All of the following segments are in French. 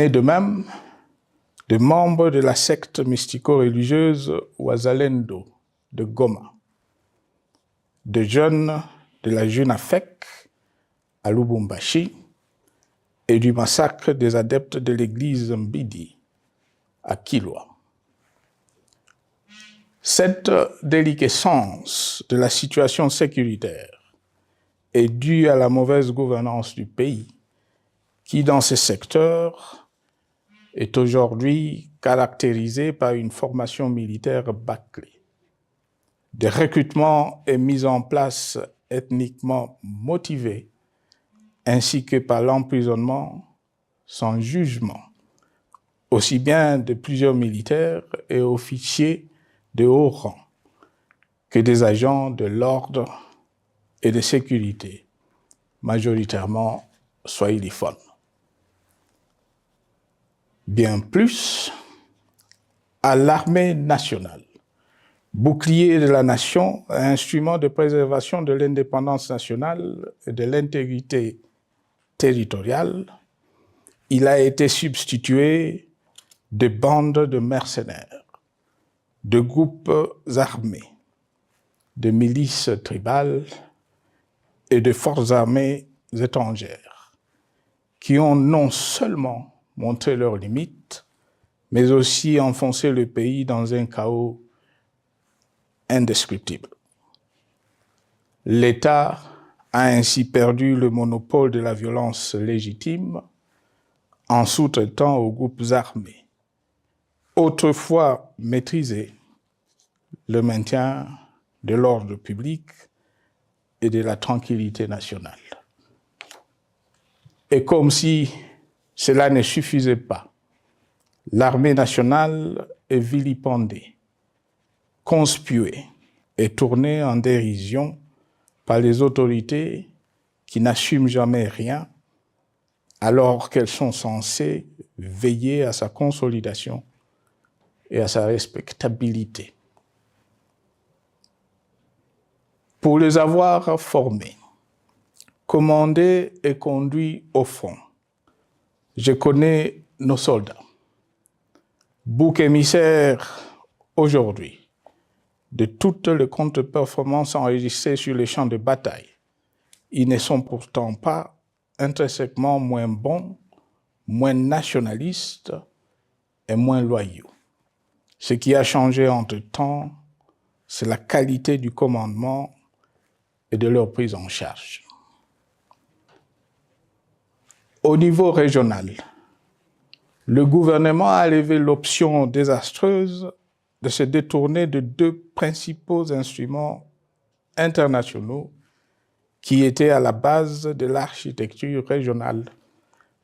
Et de même, de membres de la secte mystico-religieuse Wazalendo de Goma, de jeunes de la JUNAFEC à Lubumbashi et du massacre des adeptes de l'église Mbidi à Kilwa. Cette déliquescence de la situation sécuritaire est due à la mauvaise gouvernance du pays qui, dans ces secteurs, est aujourd'hui caractérisée par une formation militaire bâclée, des recrutements et mises en place ethniquement motivés, ainsi que par l'emprisonnement sans jugement, aussi bien de plusieurs militaires et officiers de haut rang que des agents de l'ordre et de sécurité, majoritairement swahiliphones. Bien plus, à l'armée nationale, bouclier de la nation, instrument de préservation de l'indépendance nationale et de l'intégrité territoriale, il a été substitué de bandes de mercenaires, de groupes armés, de milices tribales et de forces armées étrangères qui ont non seulement montré leurs limites, mais aussi enfoncé le pays dans un chaos indescriptible. L'État a ainsi perdu le monopole de la violence légitime en sous-traitant aux groupes armés, autrefois maîtrisés, le maintien de l'ordre public et de la tranquillité nationale. Et comme si cela ne suffisait pas, l'armée nationale est vilipendée, conspuée et tournée en dérision par les autorités qui n'assument jamais rien alors qu'elles sont censées veiller à sa consolidation et à sa respectabilité. Pour les avoir formés, commandés et conduits au front, je connais nos soldats, boucs émissaires aujourd'hui de toutes les contre-performances enregistrées sur les champs de bataille. Ils ne sont pourtant pas intrinsèquement moins bons, moins nationalistes et moins loyaux. Ce qui a changé entre-temps, c'est la qualité du commandement et de leur prise en charge. Au niveau régional, le gouvernement a levé l'option désastreuse de se détourner de deux principaux instruments internationaux qui étaient à la base de l'architecture régionale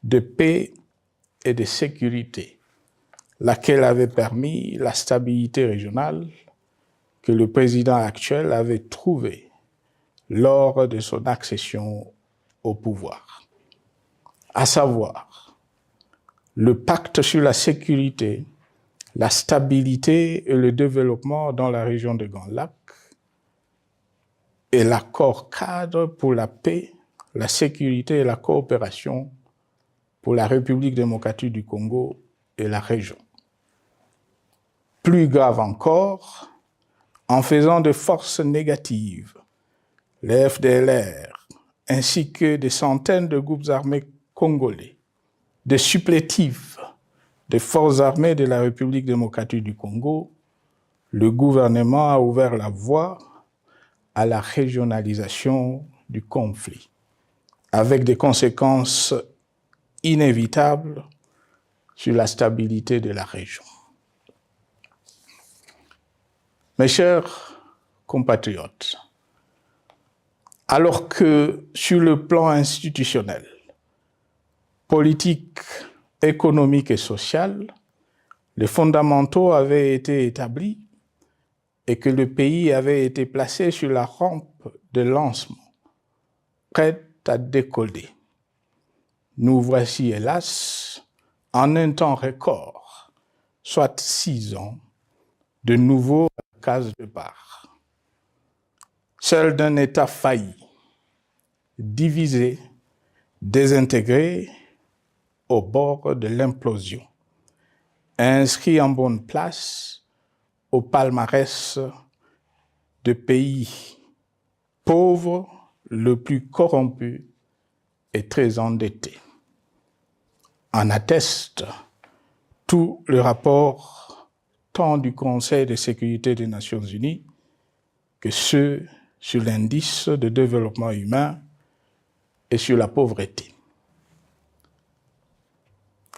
de paix et de sécurité, laquelle avait permis la stabilité régionale que le président actuel avait trouvée lors de son accession au pouvoir, à savoir le pacte sur la sécurité, la stabilité et le développement dans la région de Grand Lac et l'accord cadre pour la paix, la sécurité et la coopération pour la République démocratique du Congo et la région. Plus grave encore, en faisant de forces négatives, les FDLR, ainsi que des centaines de groupes armés congolais, des supplétifs des forces armées de la République démocratique du Congo, le gouvernement a ouvert la voie à la régionalisation du conflit, avec des conséquences inévitables sur la stabilité de la région. Mes chers compatriotes, alors que sur le plan institutionnel, politique, économique et social, les fondamentaux avaient été établis et que le pays avait été placé sur la rampe de lancement, prêt à décoller. Nous voici, hélas, en un temps record, soit 6 ans, de nouveau à la case de départ. Seul d'un État failli, divisé, désintégré, au bord de l'implosion, inscrit en bonne place au palmarès de pays pauvres, le plus corrompu et très endetté. En atteste tout le rapport tant du Conseil de sécurité des Nations Unies que ceux sur l'indice de développement humain et sur la pauvreté.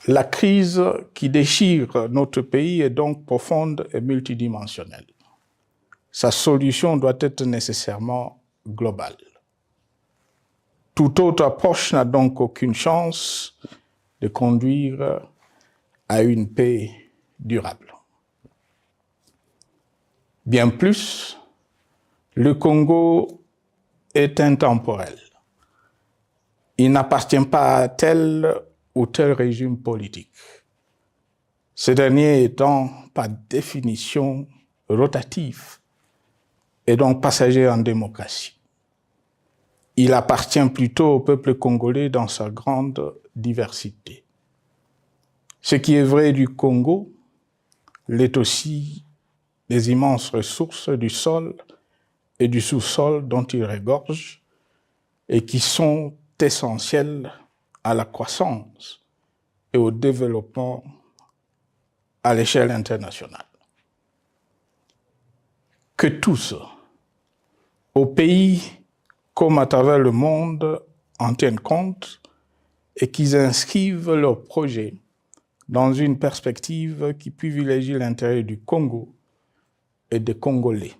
La crise qui déchire notre pays est donc profonde et multidimensionnelle. Sa solution doit être nécessairement globale. Toute autre approche n'a donc aucune chance de conduire à une paix durable. Bien plus, le Congo est intemporel. Il n'appartient pas à tel ou tel régime politique. Ce dernier étant par définition rotatif et donc passager en démocratie. Il appartient plutôt au peuple congolais dans sa grande diversité. Ce qui est vrai du Congo l'est aussi des immenses ressources du sol et du sous-sol dont il regorge et qui sont essentielles à la croissance et au développement à l'échelle internationale. Que tous, au pays comme à travers le monde, en tiennent compte et qu'ils inscrivent leurs projets dans une perspective qui privilégie l'intérêt du Congo et des Congolais,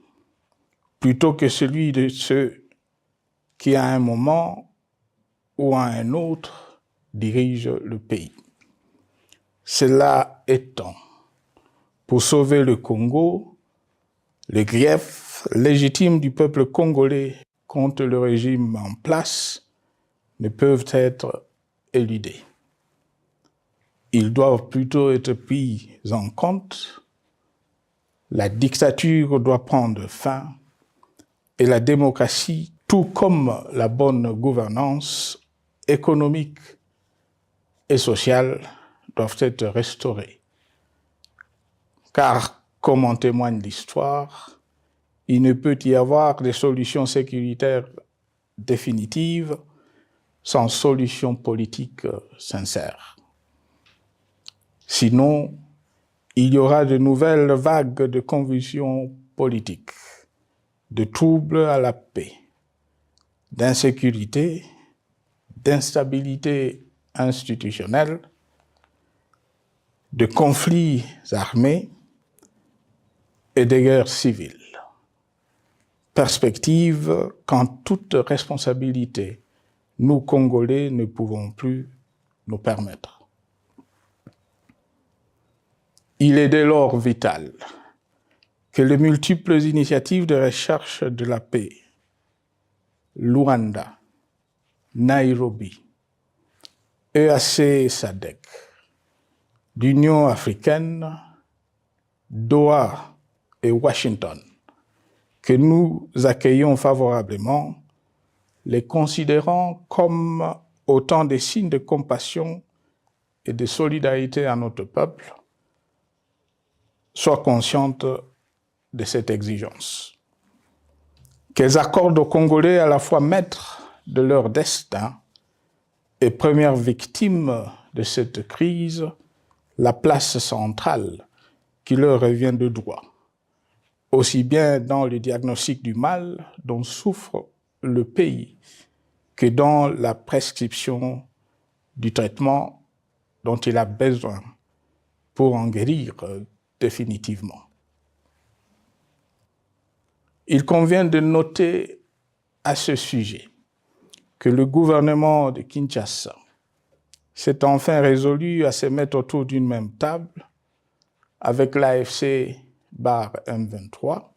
plutôt que celui de ceux qui, à un moment ou à un autre, dirigent le pays. Cela étant, pour sauver le Congo, les griefs légitimes du peuple congolais contre le régime en place ne peuvent être éludés. Ils doivent plutôt être pris en compte. La dictature doit prendre fin et la démocratie, tout comme la bonne gouvernance économique et sociale, doivent être restaurées. Car, comme en témoigne l'histoire, il ne peut y avoir de solutions sécuritaires définitives sans solution politique sincère. Sinon, il y aura de nouvelles vagues de convulsions politiques, de troubles à la paix, d'insécurité, d'instabilité institutionnelle, de conflits armés et de guerres civiles. Perspective qu'en toute responsabilité, nous, Congolais, ne pouvons plus nous permettre. Il est dès lors vital que les multiples initiatives de recherche de la paix, Luanda, Nairobi, EAC-SADC, l'Union africaine, Doha et Washington, que nous accueillons favorablement, les considérant comme autant de signes de compassion et de solidarité à notre peuple, soient conscientes de cette exigence. Qu'elles accordent aux Congolais à la fois maîtres de leur destin et premières victimes de cette crise la place centrale qui leur revient de droit, aussi bien dans le diagnostic du mal dont souffre le pays que dans la prescription du traitement dont il a besoin pour en guérir définitivement. Il convient de noter à ce sujet que le gouvernement de Kinshasa s'est enfin résolu à se mettre autour d'une même table avec l'AFC/M23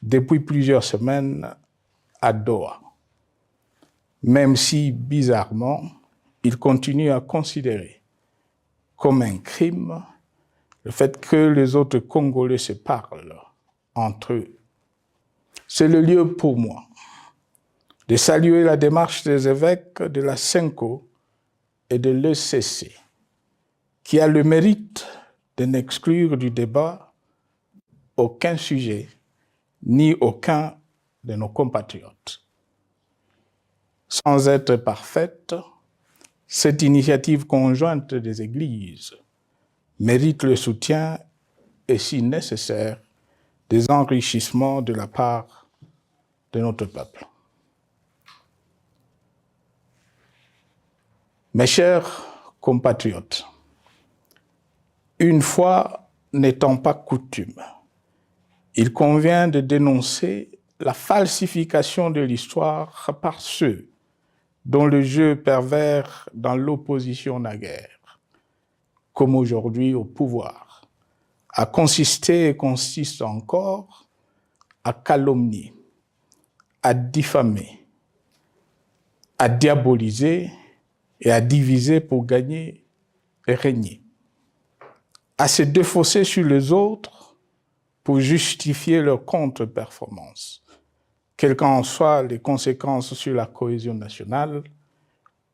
depuis plusieurs semaines à Doha, même si, bizarrement, il continue à considérer comme un crime le fait que les autres Congolais se parlent entre eux. C'est le lieu pour moi de saluer la démarche des évêques de la CENCO et de l'ECC qui a le mérite de n'exclure du débat aucun sujet, ni aucun de nos compatriotes. Sans être parfaite, cette initiative conjointe des Églises mérite le soutien et, si nécessaire, des enrichissements de la part de notre peuple. Mes chers compatriotes, une fois n'étant pas coutume, il convient de dénoncer la falsification de l'histoire par ceux dont le jeu pervers dans l'opposition naguère, comme aujourd'hui au pouvoir, a consisté et consiste encore à calomnier, à diffamer, à diaboliser et à diviser pour gagner et régner, à se défausser sur les autres pour justifier leur contre-performance, quelles qu'en soient les conséquences sur la cohésion nationale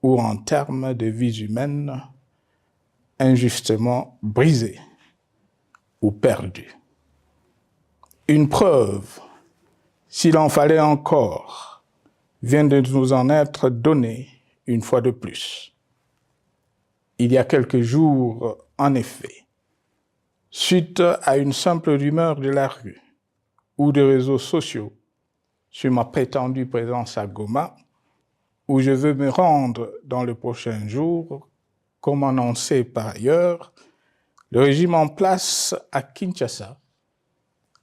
ou en termes de vies humaines injustement brisées ou perdues. Une preuve, s'il en fallait encore, vient de nous en être donnée une fois de plus. Il y a quelques jours, en effet, suite à une simple rumeur de la rue ou des réseaux sociaux sur ma prétendue présence à Goma, où je veux me rendre dans le prochain jour, comme annoncé par ailleurs, le régime en place à Kinshasa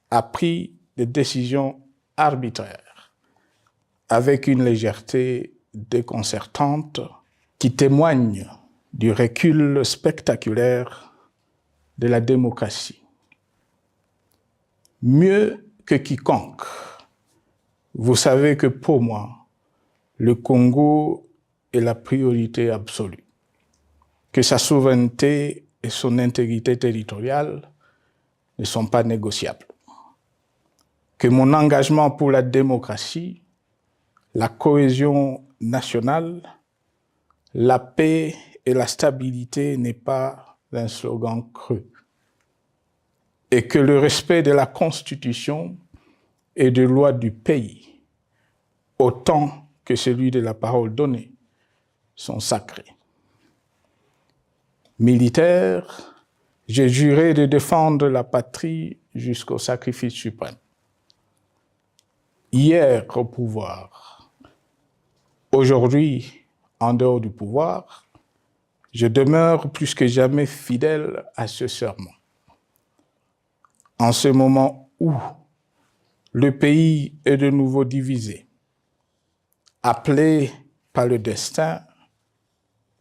a pris des décisions arbitraires, avec une légèreté déconcertante qui témoigne du recul spectaculaire de la démocratie. Mieux que quiconque, vous savez que pour moi, le Congo est la priorité absolue, que sa souveraineté et son intégrité territoriale ne sont pas négociables, que mon engagement pour la démocratie, la cohésion nationale, la paix et la stabilité n'est pas un slogan creux, et que le respect de la Constitution et des lois du pays, autant que celui de la parole donnée, sont sacrés. Militaire, j'ai juré de défendre la patrie jusqu'au sacrifice suprême. Hier au pouvoir, aujourd'hui en dehors du pouvoir, je demeure plus que jamais fidèle à ce serment. En ce moment où le pays est de nouveau divisé, appelé par le destin,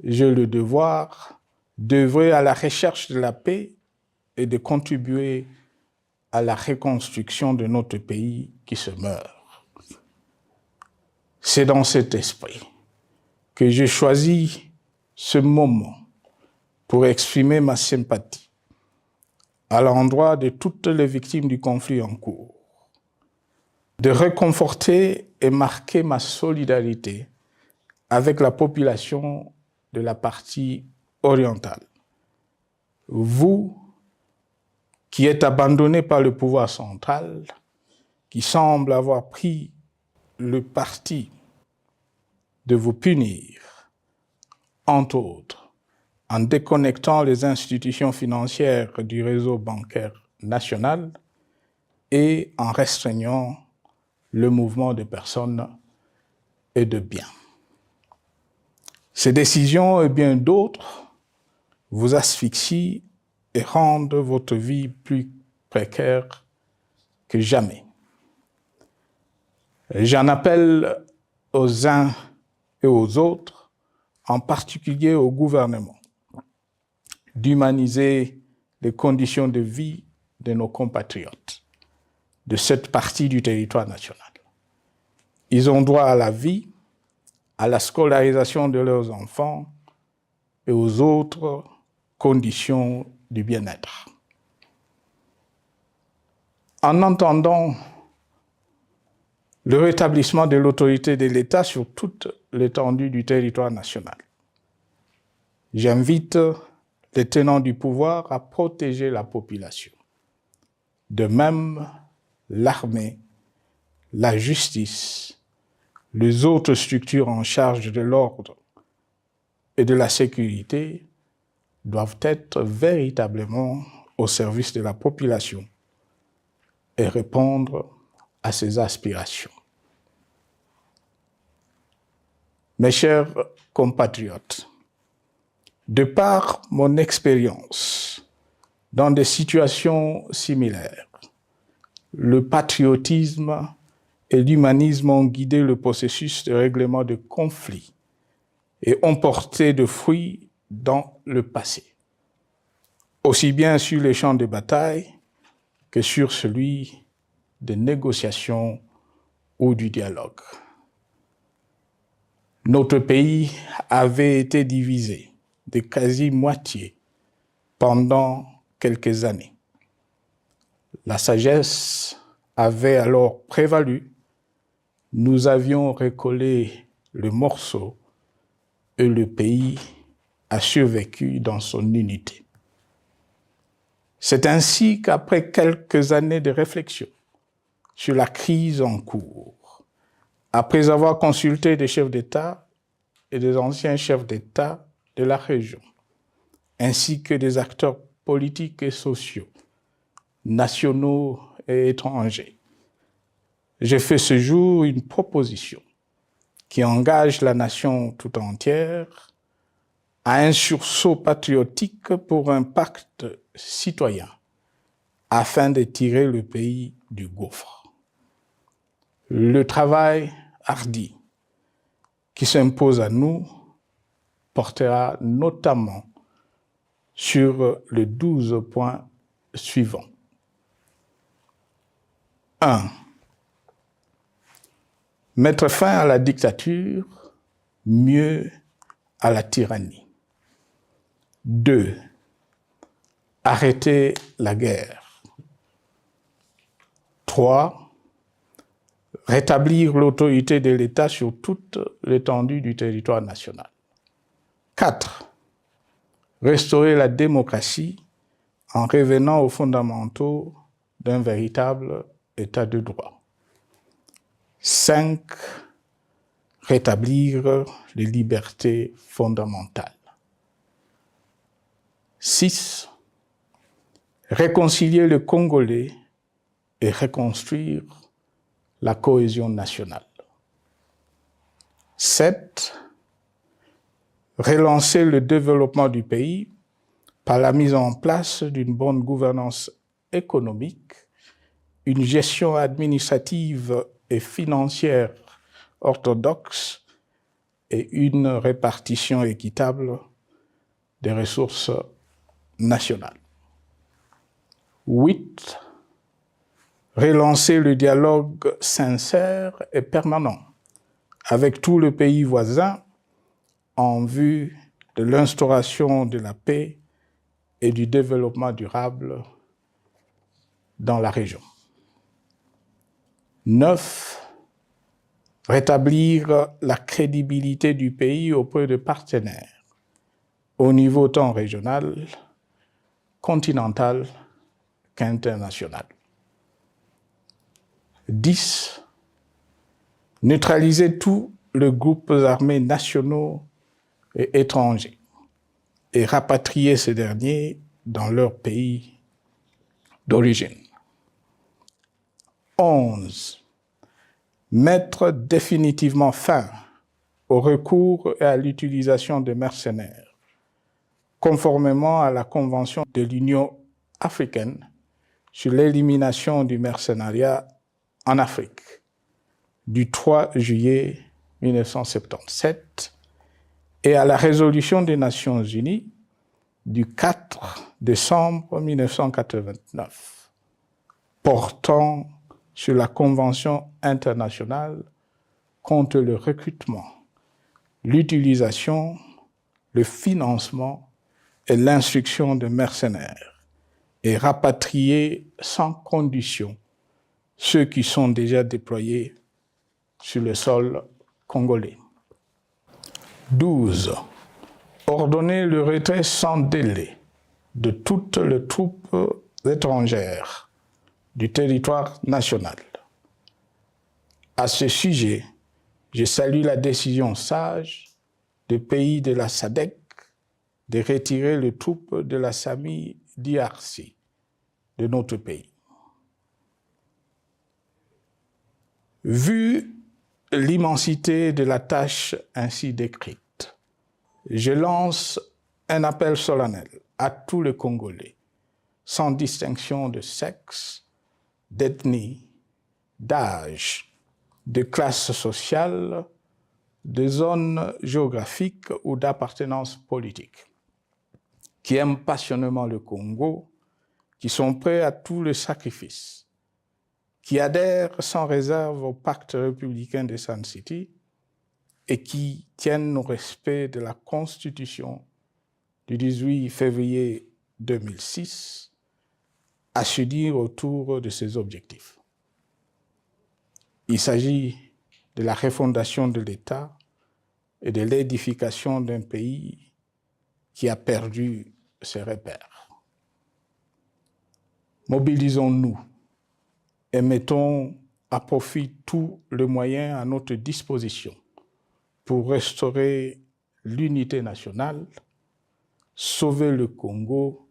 j'ai le devoir d'œuvrer à la recherche de la paix et de contribuer à la reconstruction de notre pays qui se meurt. C'est dans cet esprit que j'ai choisi ce moment pour exprimer ma sympathie à l'endroit de toutes les victimes du conflit en cours, de réconforter et marquer ma solidarité avec la population de la partie orientale. Vous, qui êtes abandonnés par le pouvoir central, qui semble avoir pris le parti de vous punir, entre autres, en déconnectant les institutions financières du réseau bancaire national et en restreignant le mouvement de personnes et de biens. Ces décisions et bien d'autres vous asphyxient et rendent votre vie plus précaire que jamais. J'en appelle aux uns et aux autres, en particulier au gouvernement, d'humaniser les conditions de vie de nos compatriotes de cette partie du territoire national. Ils ont droit à la vie, à la scolarisation de leurs enfants et aux autres conditions du bien-être. En entendant le rétablissement de l'autorité de l'État sur toute l'étendue du territoire national, j'invite les tenants du pouvoir à protéger la population. De même, l'armée, la justice, les autres structures en charge de l'ordre et de la sécurité doivent être véritablement au service de la population et répondre à ses aspirations. Mes chers compatriotes, de par mon expérience dans des situations similaires, le patriotisme et l'humanisme ont guidé le processus de règlement de conflits et ont porté de fruits dans le passé, aussi bien sur les champs de bataille que sur celui des négociations ou du dialogue. Notre pays avait été divisé de quasi-moitié pendant quelques années. La sagesse avait alors prévalu. Nous avions recollé le morceau et le pays a survécu dans son unité. C'est ainsi qu'après quelques années de réflexion sur la crise en cours, après avoir consulté des chefs d'État et des anciens chefs d'État de la région, ainsi que des acteurs politiques et sociaux, nationaux et étrangers, j'ai fait ce jour une proposition qui engage la nation tout entière à un sursaut patriotique pour un pacte citoyen afin de tirer le pays du gouffre. Le travail hardi qui s'impose à nous portera notamment sur les 12 points suivants. 1. Mettre fin à la dictature, mieux à la tyrannie. 2. Arrêter la guerre. 3. Rétablir l'autorité de l'État sur toute l'étendue du territoire national. 4. Restaurer la démocratie en revenant aux fondamentaux d'un véritable État de droit. 5. Rétablir les libertés fondamentales. 6. Réconcilier le Congolais et reconstruire la cohésion nationale. 7. Relancer le développement du pays par la mise en place d'une bonne gouvernance économique, une gestion administrative et financière orthodoxe et une répartition équitable des ressources nationales. 8. Relancer le dialogue sincère et permanent avec tous les pays voisins en vue de l'instauration de la paix et du développement durable dans la région. 9. Rétablir la crédibilité du pays auprès de partenaires au niveau tant régional, continental qu'international. 10. Neutraliser tous les groupes armés nationaux et étrangers et rapatrier ces derniers dans leur pays d'origine. 11. Mettre définitivement fin au recours et à l'utilisation des mercenaires, conformément à la Convention de l'Union africaine sur l'élimination du mercenariat en Afrique du 3 juillet 1977 et à la résolution des Nations Unies du 4 décembre 1989 portant sur la Convention internationale contre le recrutement, l'utilisation, le financement et l'instruction de mercenaires et rapatrier sans condition ceux qui sont déjà déployés sur le sol congolais. 12. Ordonner le retrait sans délai de toutes les troupes étrangères du territoire national. À ce sujet, je salue la décision sage des pays de la SADC de retirer les troupes de la SAMI DRC de notre pays. Vu l'immensité de la tâche ainsi décrite, je lance un appel solennel à tous les Congolais, sans distinction de sexe, d'ethnie, d'âge, de classe sociale, de zone géographique ou d'appartenance politique, qui aiment passionnément le Congo, qui sont prêts à tous les sacrifices, qui adhèrent sans réserve au pacte républicain de Sun City et qui tiennent au respect de la Constitution du 18 février 2006, à s'unir autour de ces objectifs. Il s'agit de la refondation de l'État et de l'édification d'un pays qui a perdu ses repères. Mobilisons-nous et mettons à profit tous les moyens à notre disposition pour restaurer l'unité nationale, sauver le Congo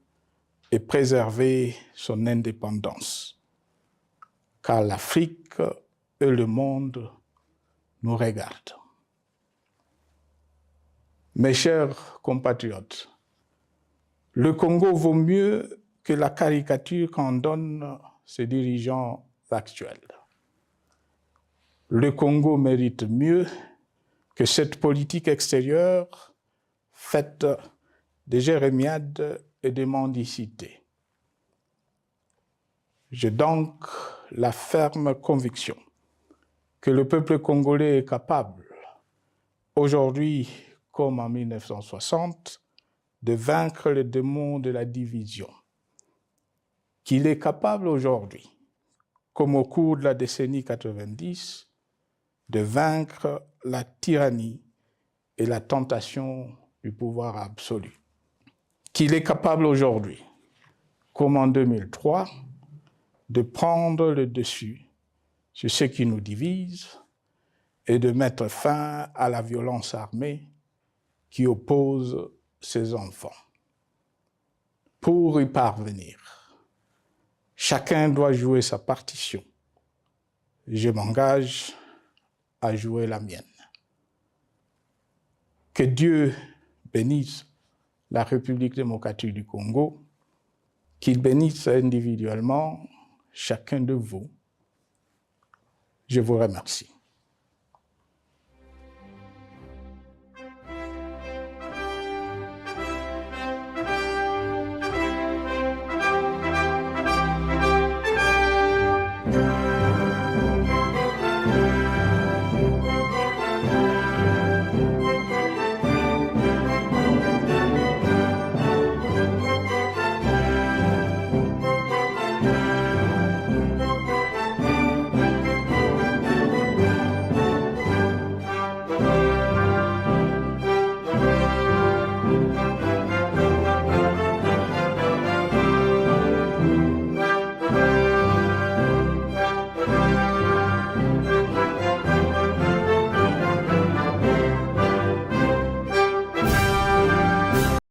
et préserver son indépendance. Car l'Afrique et le monde nous regardent. Mes chers compatriotes, le Congo vaut mieux que la caricature qu'en donnent ses dirigeants actuels. Le Congo mérite mieux que cette politique extérieure faite de jérémiades et de mendicité. J'ai donc la ferme conviction que le peuple congolais est capable, aujourd'hui comme en 1960, de vaincre le démon de la division, qu'il est capable aujourd'hui, comme au cours de la décennie 90, de vaincre la tyrannie et la tentation du pouvoir absolu. Qu'il est capable aujourd'hui, comme en 2003, de prendre le dessus sur ce qui nous divise et de mettre fin à la violence armée qui oppose ses enfants. Pour y parvenir, chacun doit jouer sa partition. Je m'engage à jouer la mienne. Que Dieu bénisse la République démocratique du Congo, qu'il bénisse individuellement chacun de vous. Je vous remercie.